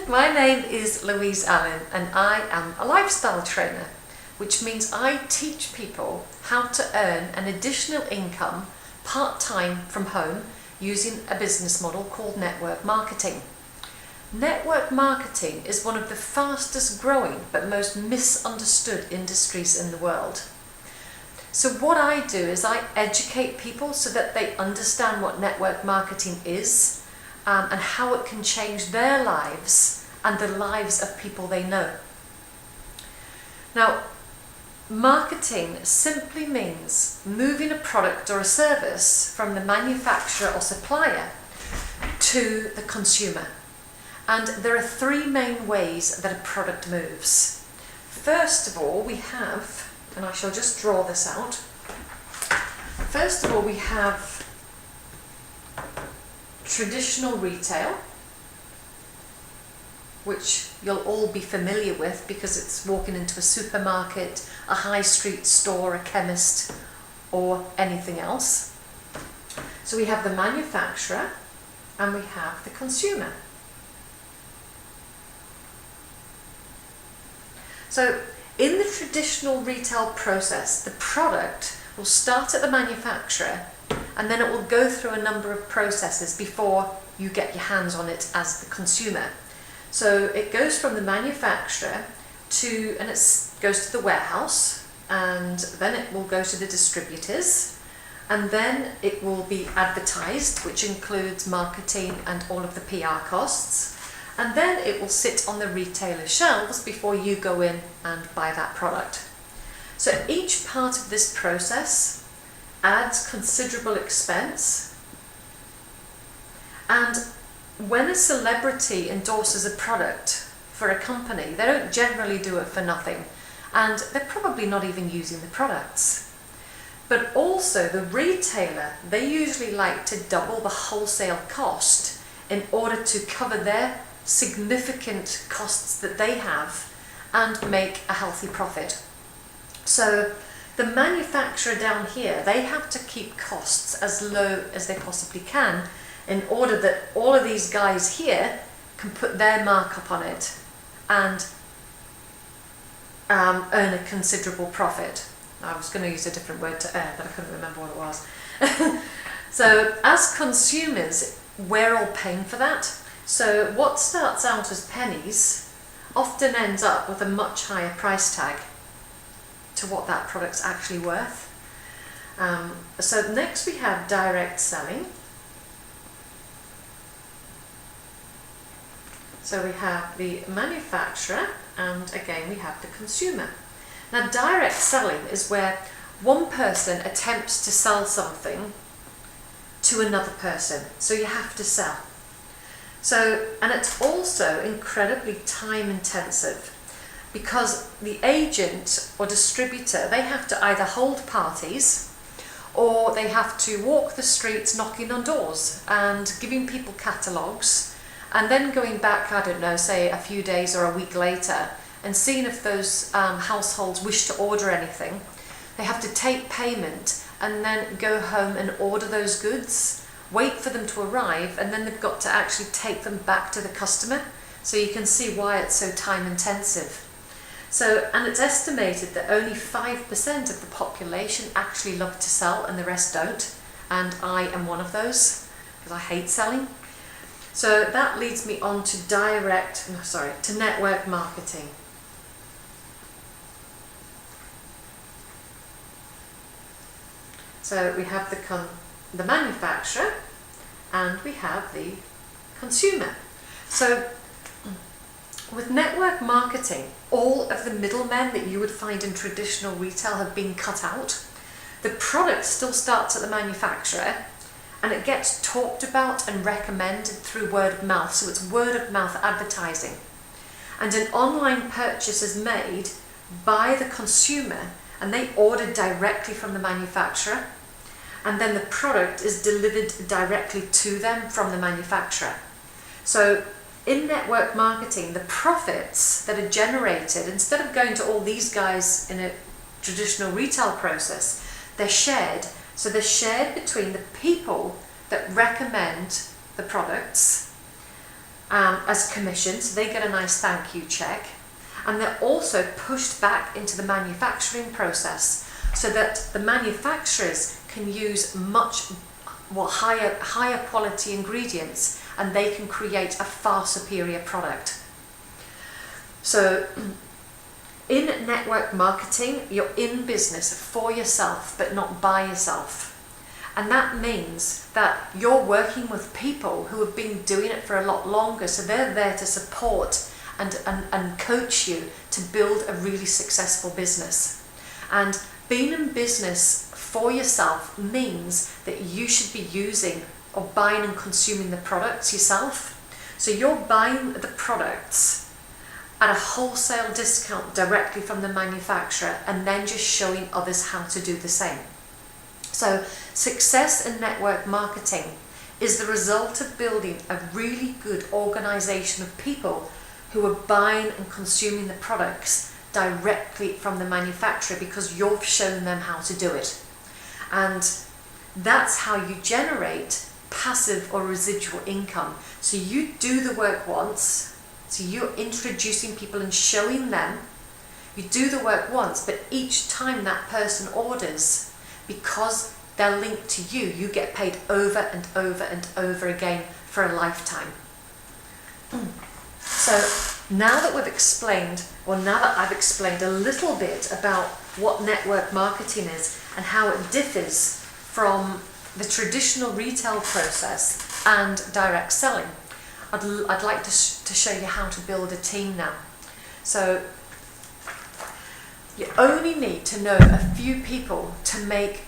My name is Louise Allen and I am a lifestyle trainer, which means I teach people how to earn an additional income part-time from home using a business model called network marketing. Network marketing is one of the fastest growing but most misunderstood industries in the world. So what I do is I educate people so that they understand what network marketing is and how it can change their lives and the lives of people they know. Now, marketing simply means moving a product or a service from the manufacturer or supplier to the consumer. And there are three main ways that a product moves. First of all, we have, and I shall just draw this out. First of all, we have traditional retail, which you'll all be familiar with because it's walking into a supermarket, a high street store, a chemist, or anything else. So we have the manufacturer and we have the consumer. So in the traditional retail process, the product will start at the manufacturer and then it will go through a number of processes before you get your hands on it as the consumer. So it goes from the manufacturer to, and it goes to the warehouse, and then it will go to the distributors, and then it will be advertised, which includes marketing and all of the PR costs. And then it will sit on the retailer shelves before you go in and buy that product. So each part of this process adds considerable expense. And when a celebrity endorses a product for a company, they don't generally do it for nothing. And they're probably not even using the products. But also the retailer, they usually like to double the wholesale cost in order to cover their significant costs that they have and make a healthy profit. So the manufacturer down here, they have to keep costs as low as they possibly can in order that all of these guys here can put their markup on it and earn a considerable profit. I was going to use a different word to earn, but I couldn't remember what it was. So as consumers, we're all paying for that. So what starts out as pennies often ends up with a much higher price tag to what that product's actually worth. So next we have direct selling. So we have the manufacturer and again we have the consumer. Now direct selling is where one person attempts to sell something to another person. So you have to sell. So, and it's also incredibly time intensive because the agent or distributor, they have to either hold parties or they have to walk the streets knocking on doors and giving people catalogues and then going back, I don't know, say a few days or a week later and seeing if those households wish to order anything. They have to take payment and then go home and order those goods, wait for them to arrive, and then they've got to actually take them back to the customer. So you can see why it's so time intensive. So, and it's estimated that only 5% of the population actually love to sell and the rest don't. And I am one of those because I hate selling. So that leads me on to to network marketing. So we have the manufacturer and we have the consumer. So with network marketing, all of the middlemen that you would find in traditional retail have been cut out. The product still starts at the manufacturer and it gets talked about and recommended through word of mouth. So it's word of mouth advertising. And an online purchase is made by the consumer and they order directly from the manufacturer. And then the product is delivered directly to them from the manufacturer. So in network marketing, the profits that are generated, instead of going to all these guys in a traditional retail process, they're shared. So they're shared between the people that recommend the products as commission, so they get a nice thank you check, and they're also pushed back into the manufacturing process so that the manufacturers can use much higher quality ingredients, and they can create a far superior product. So in network marketing, you're in business for yourself but not by yourself. And that means that you're working with people who have been doing it for a lot longer, so they're there to support and coach you to build a really successful business. And being in business for yourself means that you should be using or buying and consuming the products yourself. So you're buying the products at a wholesale discount directly from the manufacturer, and then just showing others how to do the same. So success in network marketing is the result of building a really good organization of people who are buying and consuming the products directly from the manufacturer because you've shown them how to do it. And that's how you generate passive or residual income. So you do the work once, so you're introducing people and showing them. You do the work once, but each time that person orders, because they're linked to you, you get paid over and over and over again for a lifetime. So now that I've explained a little bit about what network marketing is and how it differs from the traditional retail process and direct selling, I'd like to show you how to build a team now. So you only need to know a few people to make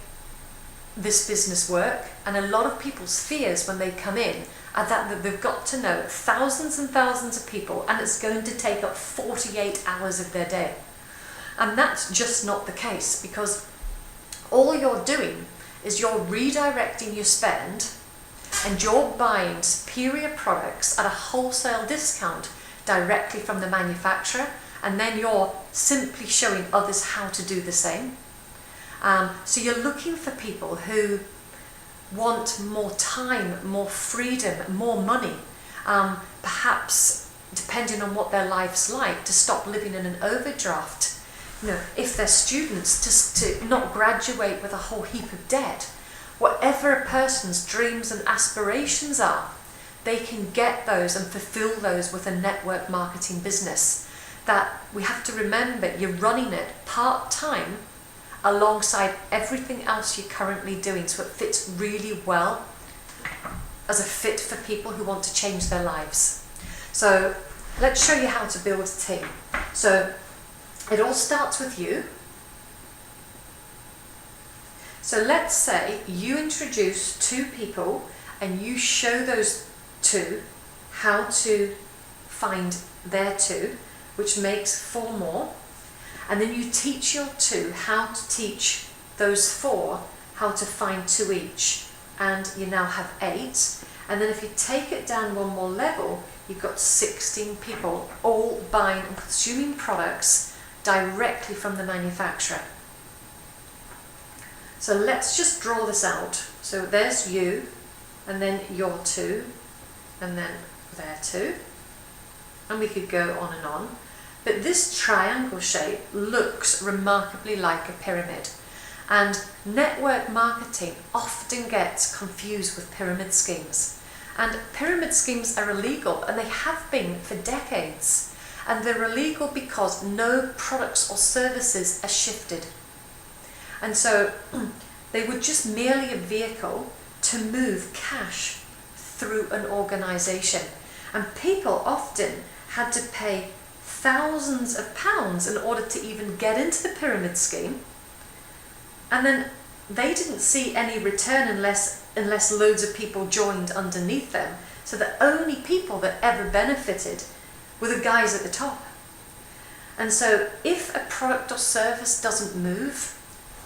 this business work, and a lot of people's fears when they come in are that they've got to know thousands and thousands of people, and it's going to take up 48 hours of their day. And that's just not the case, because all you're doing is you're redirecting your spend and you're buying superior products at a wholesale discount directly from the manufacturer, and then you're simply showing others how to do the same. So you're looking for people who want more time, more freedom, more money, perhaps depending on what their life's like, to stop living in an overdraft. You know, if they're students, to not graduate with a whole heap of debt. Whatever a person's dreams and aspirations are, they can get those and fulfill those with a network marketing business. That we have to remember, you're running it part-time alongside everything else you're currently doing, so it fits really well as a fit for people who want to change their lives. So let's show you how to build a team. So it all starts with you. So let's say you introduce two people and you show those two how to find their two, which makes 4 more. And then you teach your 2 how to teach those 4 how to find 2 each. And you now have 8. And then if you take it down one more level, you've got 16 people all buying and consuming products directly from the manufacturer. So let's just draw this out. So there's you, and then your 2, and then their 2. And we could go on and on. But this triangle shape looks remarkably like a pyramid. And network marketing often gets confused with pyramid schemes. And pyramid schemes are illegal, and they have been for decades. And they're illegal because no products or services are shifted. And so they were just merely a vehicle to move cash through an organization. And people often had to pay thousands of pounds in order to even get into the pyramid scheme, and then they didn't see any return unless loads of people joined underneath them. So the only people that ever benefited were the guys at the top. And so if a product or service doesn't move,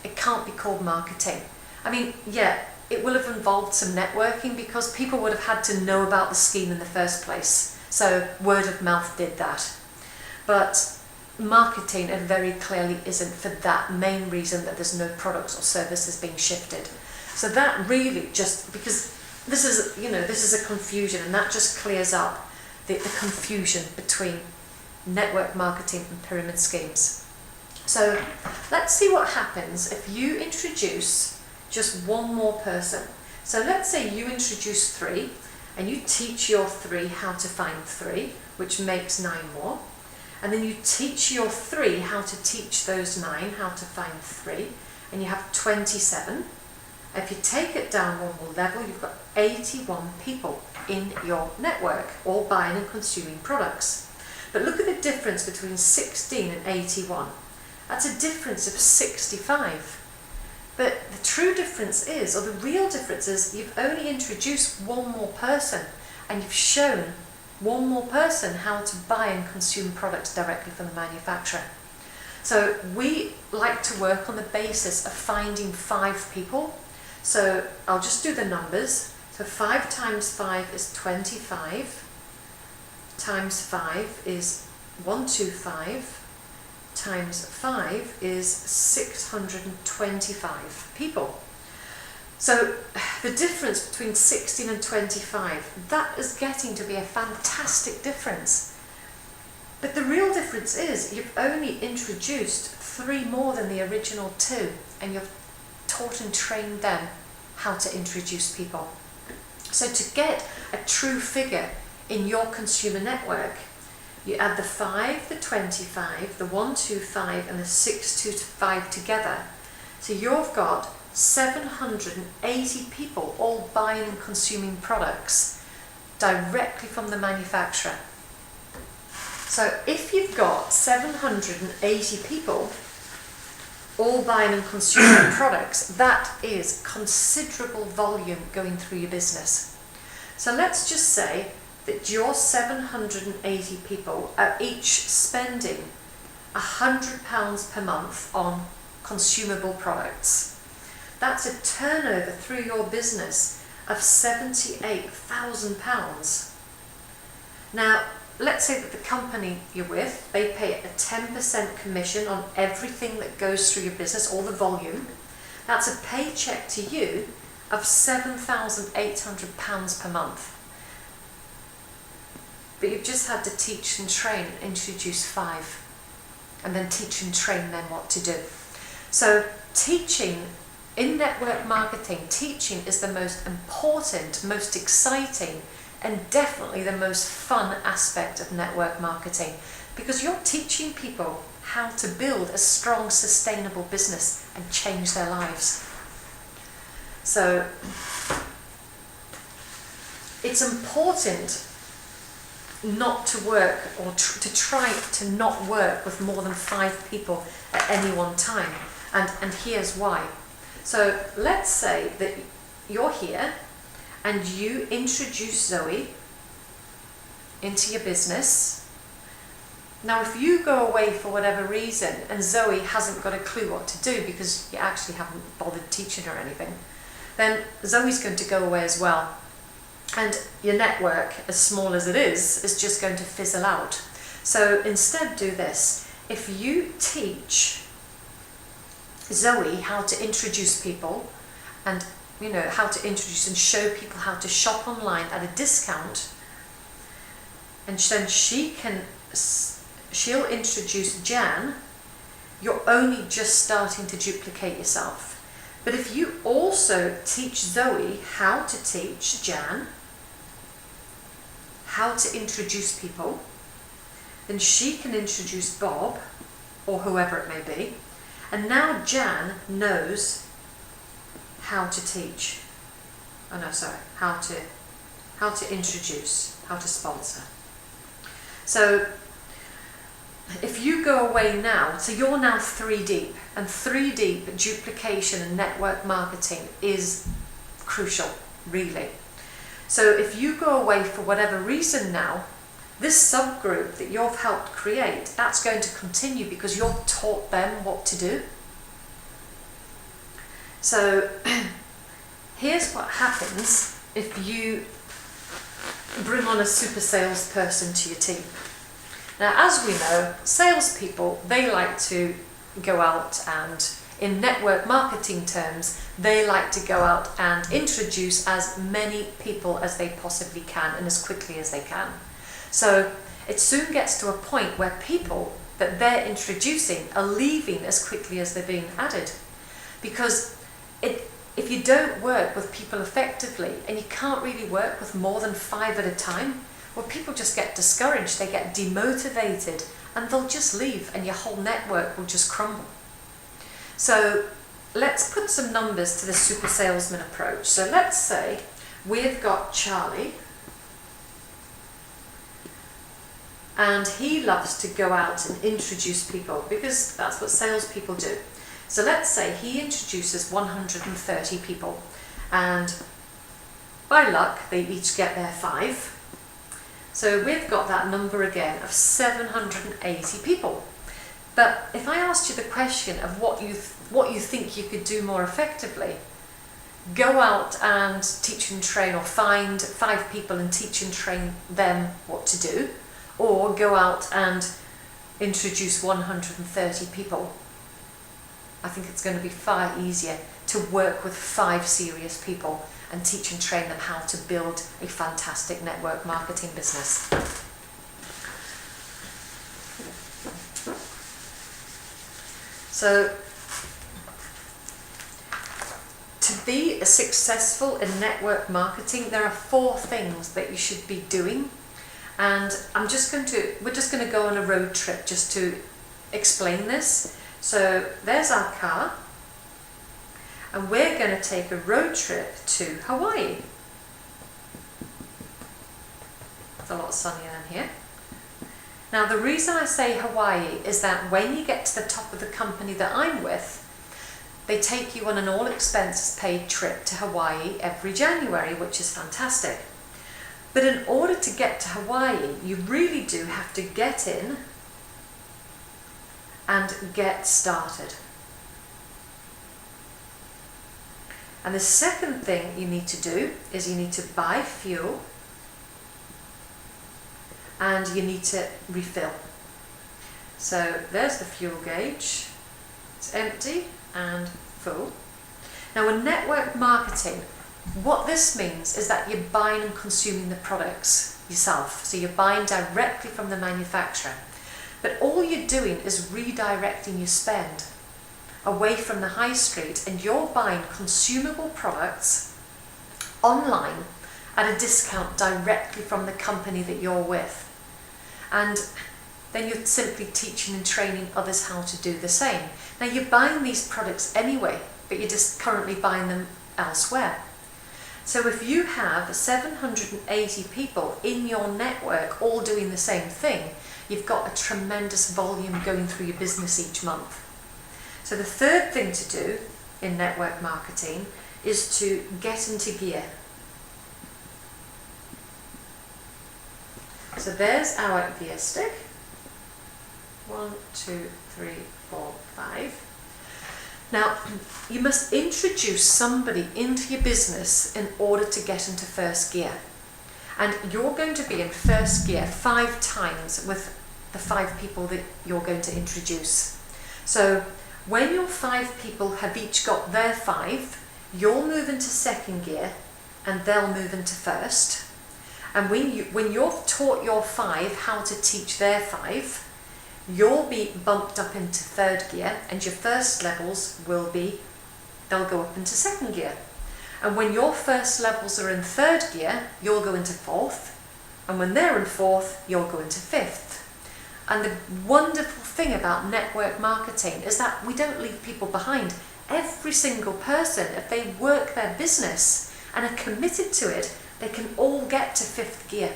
it can't be called marketing. I mean, yeah, it will have involved some networking because people would have had to know about the scheme in the first place. So word of mouth did that. But marketing, it very clearly isn't, for that main reason that there's no products or services being shifted. So that really just, because this is, this is a confusion, and that just clears up the confusion between network marketing and pyramid schemes. So let's see what happens if you introduce just one more person. So let's say you introduce 3 and you teach your 3 how to find 3, which makes 9 more. And then you teach your 3 how to teach those 9 how to find 3, and you have 27. If you take it down one more level, you've got 81 people in your network, all buying and consuming products. But look at the difference between 16 and 81. That's a difference of 65. But the true difference is, or the real difference is, you've only introduced one more person, and you've shown one more person how to buy and consume products directly from the manufacturer. So we like to work on the basis of finding 5 people. So I'll just do the numbers. So 5 times 5 is 25, times 5 is 125, times 5 is 625 people. So the difference between 16 and 25, that is getting to be a fantastic difference. But the real difference is you've only introduced 3 more than the original 2, and you've taught and trained them how to introduce people. So to get a true figure in your consumer network, you add the 5, the 25, the 125 and the 625 together. So you've got 780 people all buying and consuming products directly from the manufacturer. So if you've got 780 people all buying and consuming products, that is considerable volume going through your business. So let's just say that your 780 people are each spending £100 per month on consumable products. That's a turnover through your business of £78,000. Now, let's say that the company you're with, they pay a 10% commission on everything that goes through your business, all the volume. That's a paycheck to you of £7,800 per month. But you've just had to teach and train and introduce 5, and then teach and train them what to do. So teaching in network marketing, teaching is the most important, most exciting, and definitely the most fun aspect of network marketing, because you're teaching people how to build a strong, sustainable business and change their lives. So it's important not to work, or to try to not work with more than 5 people at any one time, and here's why. So let's say that you're here and you introduce Zoe into your business. Now if you go away for whatever reason and Zoe hasn't got a clue what to do because you actually haven't bothered teaching her anything, then Zoe's going to go away as well. And your network, as small as it is just going to fizzle out. So instead do this. If you teach Zoe how to introduce people, and how to introduce and show people how to shop online at a discount, and then she'll introduce Jan, you're only just starting to duplicate yourself. But if you also teach Zoe how to teach Jan how to introduce people, then she can introduce Bob, or whoever it may be, and now Jan knows how to teach. Oh no, sorry, how to introduce, how to sponsor. So if you go away now, so you're now 3 deep, and 3 deep duplication and network marketing is crucial, really. So if you go away for whatever reason now, this subgroup that you've helped create, that's going to continue because you've taught them what to do. So here's what happens if you bring on a super salesperson to your team. Now, as we know, salespeople, they like to go out and in network marketing terms, they like to go out and introduce as many people as they possibly can and as quickly as they can. So it soon gets to a point where people that they're introducing are leaving as quickly as they're being added. Because if you don't work with people effectively, and you can't really work with more than 5 at a time, well, people just get discouraged, they get demotivated, and they'll just leave, and your whole network will just crumble. So let's put some numbers to the super salesman approach. So let's say we've got Charlie, and he loves to go out and introduce people because that's what salespeople do. So let's say he introduces 130 people, and by luck they each get their 5. So we've got that number again of 780 people. But if I asked you the question of what you think you could do more effectively, go out and teach and train, or find 5 people and teach and train them what to do, or go out and introduce 130 people, I think it's going to be far easier to work with 5 serious people and teach and train them how to build a fantastic network marketing business. So, to be successful in network marketing, there are 4 things that you should be doing, and we're just going to go on a road trip just to explain this. So there's our car, and we're going to take a road trip to Hawaii. It's a lot sunnier than here. Now, the reason I say Hawaii is that when you get to the top of the company that I'm with, they take you on an all expenses paid trip to Hawaii every January, which is fantastic. But in order to get to Hawaii, you really do have to get in and get started. And the second thing you need to do is you need to buy fuel, and you need to refill. So there's the fuel gauge. It's empty and full. Now, in network marketing, what this means is that you're buying and consuming the products yourself. So you're buying directly from the manufacturer. But all you're doing is redirecting your spend away from the high street, and you're buying consumable products online at a discount directly from the company that you're with. And then you're simply teaching and training others how to do the same. Now, you're buying these products anyway, but you're just currently buying them elsewhere. So if you have 780 people in your network all doing the same thing, you've got a tremendous volume going through your business each month. So the third thing to do in network marketing is to get into gear. So there's our gear stick. 1, 2, 3, 4, 5. Now, you must introduce somebody into your business in order to get into first gear. And you're going to be in first gear 5 times with the 5 people that you're going to introduce. So when your 5 people have each got their 5, you'll move into second gear and they'll move into first. And when you've taught your 5 how to teach their 5, you'll be bumped up into third gear, and your first levels they'll go up into second gear. And when your first levels are in third gear, you'll go into fourth, and when they're in fourth, you'll go into fifth. And the wonderful thing about network marketing is that we don't leave people behind. Every single person, if they work their business and are committed to it, they can all get to 5th gear.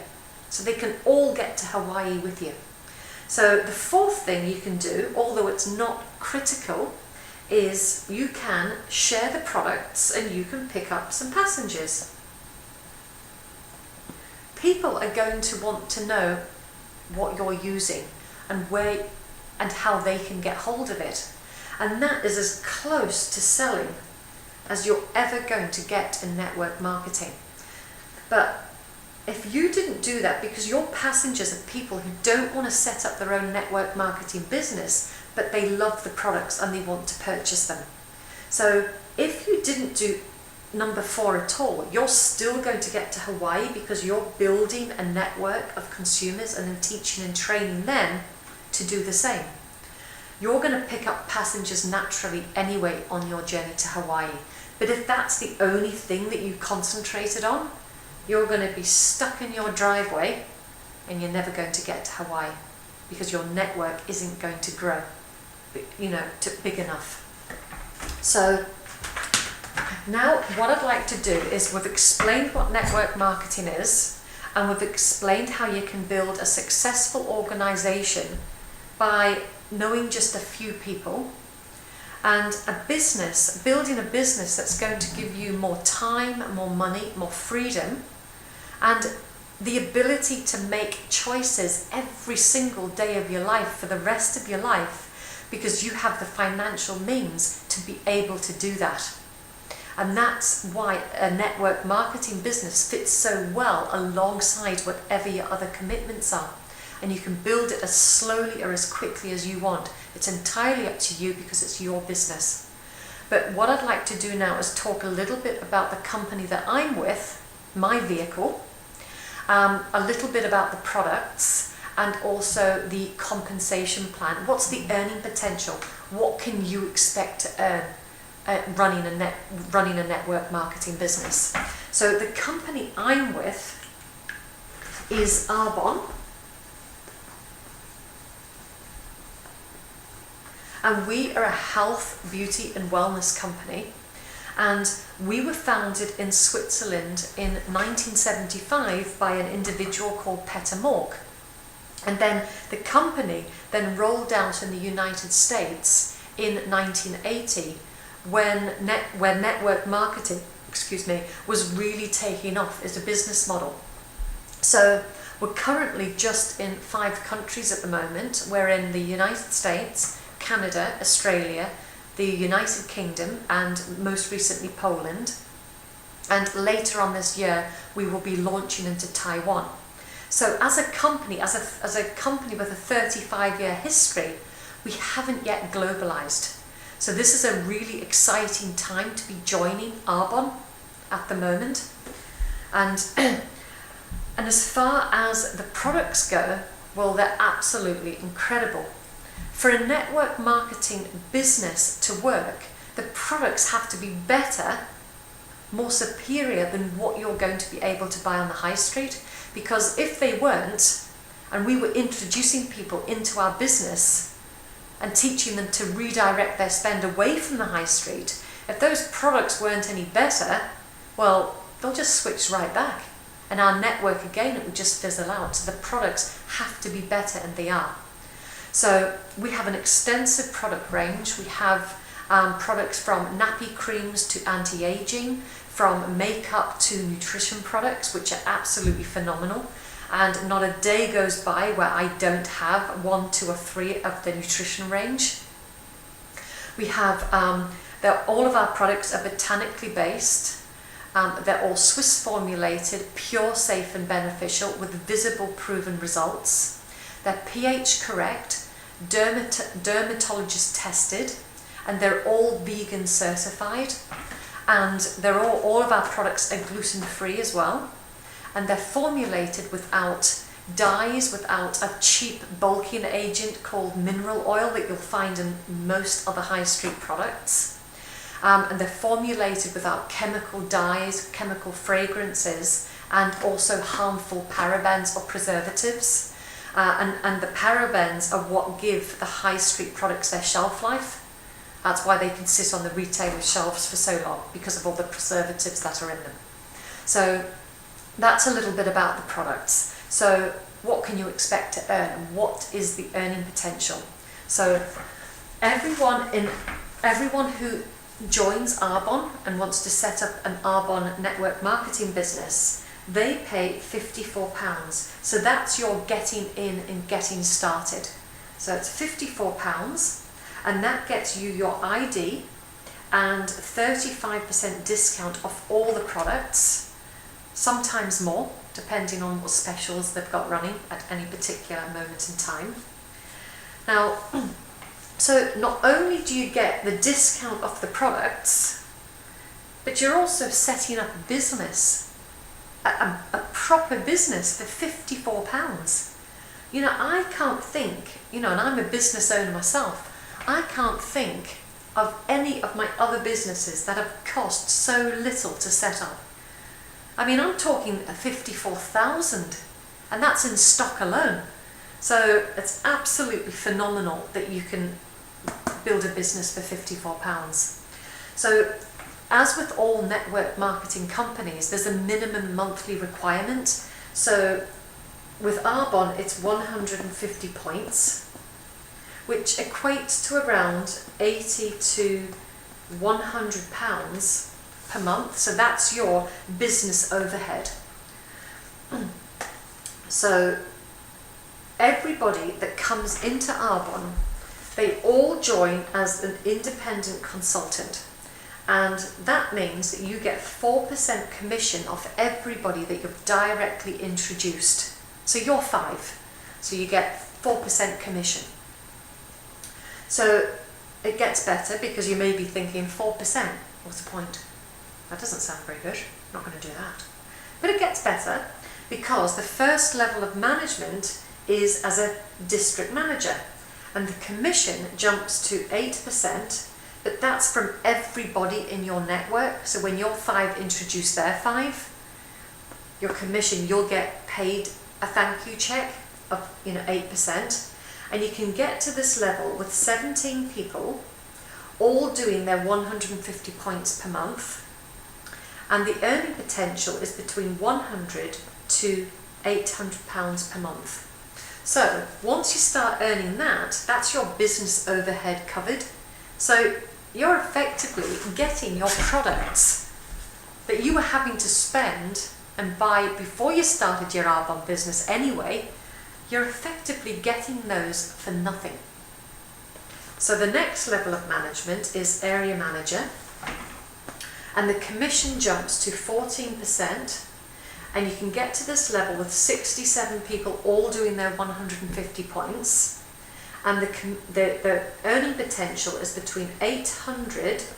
So they can all get to Hawaii with you. So the 4th thing you can do, although it's not critical, is you can share the products and you can pick up some passengers. People are going to want to know what you're using and where and how they can get hold of it. And that is as close to selling as you're ever going to get in network marketing. But if you didn't do that, because your passengers are people who don't want to set up their own network marketing business, but they love the products and they want to purchase them. So if you didn't do number 4 at all, you're still going to get to Hawaii because you're building a network of consumers and then teaching and training them to do the same. You're going to pick up passengers naturally anyway on your journey to Hawaii. But if that's the only thing that you concentrated on, you're going to be stuck in your driveway and you're never going to get to Hawaii because your network isn't going to grow, to big enough. So now what I'd like to do is we've explained what network marketing is, and we've explained how you can build a successful organization by knowing just a few people, and building a business that's going to give you more time, more money, more freedom, and the ability to make choices every single day of your life for the rest of your life, because you have the financial means to be able to do that. And that's why a network marketing business fits so well alongside whatever your other commitments are. And you can build it as slowly or as quickly as you want. It's entirely up to you because it's your business. But what I'd like to do now is talk a little bit about the company that I'm with, my vehicle, a little bit about the products, and also the compensation plan. What's the earning potential? What can you expect to earn running a network marketing business? So the company I'm with is Arbonne, and we are a health, beauty and wellness company, and we were founded in Switzerland in 1975 by an individual called Peter Mork. And then the company then rolled out in the United States in 1980 when network marketing, was really taking off as a business model. So we're currently just in 5 countries at the moment. We're in the United States, Canada, Australia, the United Kingdom, and most recently Poland. And later on this year, we will be launching into Taiwan. So as a company, as a company with a 35-year history, we haven't yet globalized. So this is a really exciting time to be joining Arbonne at the moment. And as far as the products go, well, they're absolutely incredible. For a network marketing business to work, the products have to be better, more superior than what you're going to be able to buy on the high street. Because if they weren't, and we were introducing people into our business and teaching them to redirect their spend away from the high street, if those products weren't any better, well, they'll just switch right back. And our network, again, it would just fizzle out. So the products have to be better, and they are. So we have an extensive product range. We have products from nappy creams to anti-aging, from makeup to nutrition products, which are absolutely phenomenal. And not a day goes by where I don't have 1, 2 or 3 of the nutrition range. We have, all of our products are botanically based. They're all Swiss formulated, pure, safe and beneficial with visible proven results. They're pH correct, dermatologist tested, and they're all vegan certified. And they're all of our products are gluten-free as well. And they're formulated without dyes, without a cheap bulking agent called mineral oil that you'll find in most other high street products. And they're formulated without chemical dyes, chemical fragrances, and also harmful parabens or preservatives. And the parabens are what give the high street products their shelf life. That's why they can sit on the retailer shelves for so long, because of all the preservatives that are in them. So that's a little bit about the products. So what can you expect to earn? What is the earning potential? So everyone who joins Arbonne and wants to set up an Arbonne network marketing business, they pay £54. So that's your getting in and getting started. So it's £54. And that gets you your ID and 35% discount off all the products, sometimes more, depending on what specials they've got running at any particular moment in time. Now, So not only do you get the discount off the products, but you're also setting up a business, a proper business for £54. You know, I can't think, you know, and I'm a business owner myself, I can't think of any of my other businesses that have cost so little to set up. I mean, I'm talking 54,000, and that's in stock alone. So it's absolutely phenomenal that you can build a business for £54. So as with all network marketing companies, there's a minimum monthly requirement. So with Arbonne, it's 150 points, which equates to around £80 to £100 per month. So that's your business overhead. So everybody that comes into Arbonne, they all join as an independent consultant. And that means that you get 4% commission off everybody that you've directly introduced. So you're 5, so you get 4% commission. So it gets better, because you may be thinking 4%, what's the point? That doesn't sound very good, I'm not going to do that. But it gets better because the first level of management is as a district manager, and the commission jumps to 8%, but that's from everybody in your network. So when your 5 introduce their 5, your commission, you'll get paid a thank you check of 8%, and you can get to this level with 17 people all doing their 150 points per month, and the earning potential is between £100 to £800 per month. So once you start earning that, that's your business overhead covered. So you're effectively getting your products that you were having to spend and buy before you started your Arbonne business anyway, you're effectively getting those for nothing. So the next level of management is area manager, and the commission jumps to 14%, and you can get to this level with 67 people all doing their 150 points, and the earning potential is between £800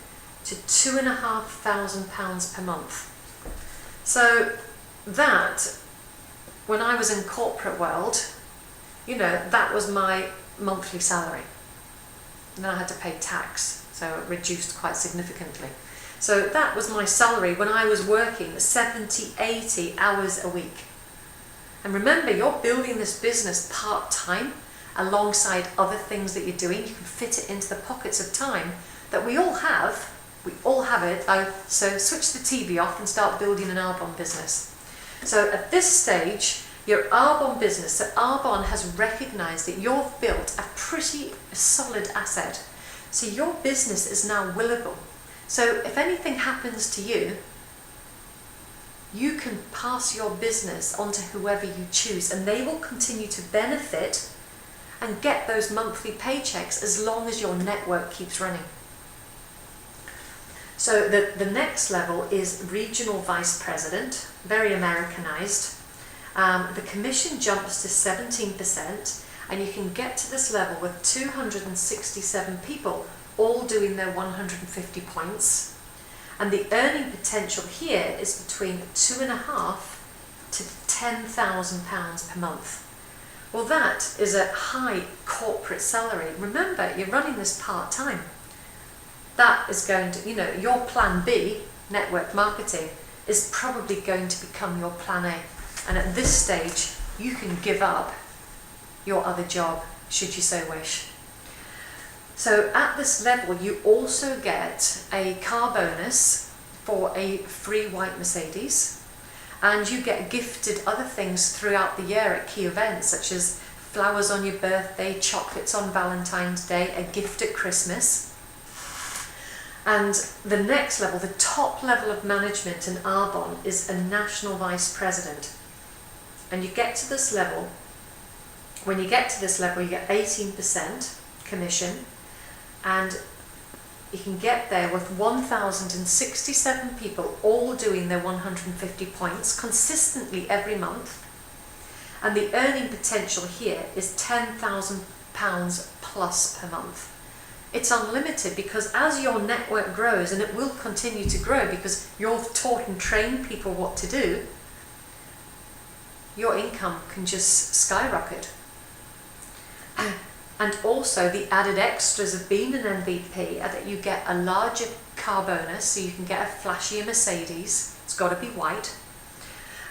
to £2,500 per month. So that, when I was in corporate world, that was my monthly salary. And then I had to pay tax, so it reduced quite significantly. So that was my salary when I was working 70, 80 hours a week. And remember, you're building this business part-time alongside other things that you're doing. You can fit it into the pockets of time that we all have. We all have it. So switch the TV off and start building an Arbonne business. So at this stage, your Arbonne business, so Arbonne has recognised that you've built a pretty solid asset. So your business is now willable. So if anything happens to you, you can pass your business on to whoever you choose, and they will continue to benefit and get those monthly paychecks as long as your network keeps running. So the next level is regional vice president, very Americanized. The commission jumps to 17%, and you can get to this level with 267 people all doing their 150 points. And the earning potential here is between £2,500 to £10,000 per month. Well, that is a high corporate salary. Remember, you're running this part-time. That is going to, your plan B, network marketing, is probably going to become your plan A. And at this stage, you can give up your other job, should you so wish. So at this level, you also get a car bonus for a free white Mercedes, and you get gifted other things throughout the year at key events, such as flowers on your birthday, chocolates on Valentine's Day, a gift at Christmas. And the next level, the top level of management in Arbonne, is a national vice president. And you get to this level, when you get to this level, you get 18% commission, and you can get there with 1,067 people all doing their 150 points consistently every month. And the earning potential here is £10,000 plus per month. It's unlimited, because as your network grows, and it will continue to grow because you've taught and trained people what to do, your income can just skyrocket. And also the added extras of being an MVP are that you get a larger car bonus, so you can get a flashier Mercedes. It's got to be white.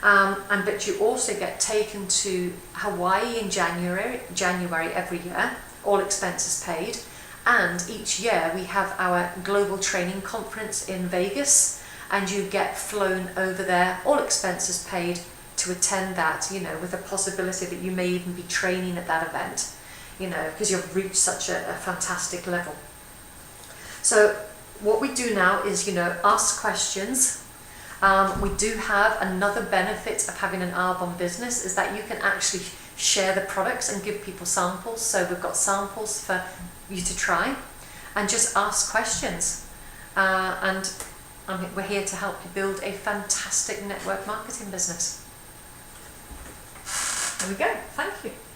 But you also get taken to Hawaii in January every year, all expenses paid. And each year we have our global training conference in Vegas, and you get flown over there, all expenses paid, to attend that, you know, with the possibility that you may even be training at that event, you know, because you've reached such a fantastic level. So what we do now is, you know, ask questions. We do have another benefit of having an Arbonne business, is that you can actually share the products and give people samples. So we've got samples for you to try, and just ask questions. We're here to help you build a fantastic network marketing business. There we go. Thank you.